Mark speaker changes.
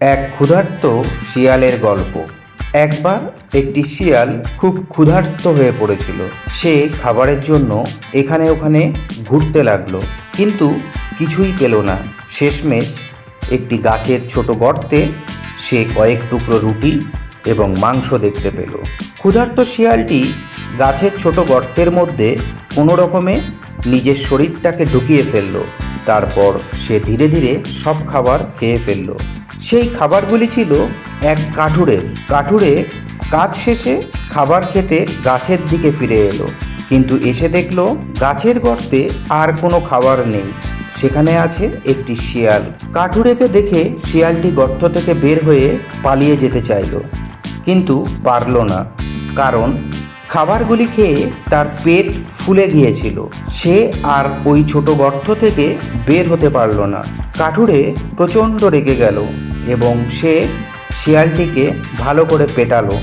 Speaker 1: এক ক্ষুধার্ত শিয়ালের গল্প। একবার একটি শিয়াল খুব ক্ষুধার্ত হয়ে পড়েছিল। সে খাবারের জন্য এখানে ওখানে ঘুরতে লাগলো, কিন্তু কিছুই পেল না। শেষমেশ একটি গাছের ছোট গর্তে সে কয়েক টুকরো রুটি এবং মাংস দেখতে পেল। ক্ষুধার্ত শিয়ালটি গাছের ছোট গর্তের মধ্যে কোনো রকমে নিজের শরীরটাকে ঢুকিয়ে ফেলল। তারপর সে ধীরে ধীরে সব খাবার খেয়ে ফেলল। সেই খাবারগুলি ছিল এক কাঠুরে কাজ শেষে খাবার খেতে গাছের দিকে ফিরে এলো, কিন্তু এসে দেখলো গাছের গর্তে আর কোনো খাবার নেই। সেখানে আছে একটি শিয়াল। কাঠুরেকে দেখে শিয়ালটি গর্ত থেকে বের হয়ে পালিয়ে যেতে চাইল, কিন্তু পারল না, কারণ খাবারগুলি খেয়ে তার পেট ফুলে গিয়েছিল। সে আর ওই ছোট গর্ত থেকে বের হতে পারল না। কাঠুরে প্রচণ্ড রেগে গেল এবং সে শিয়ালটিকে ভালো করে পেটালো।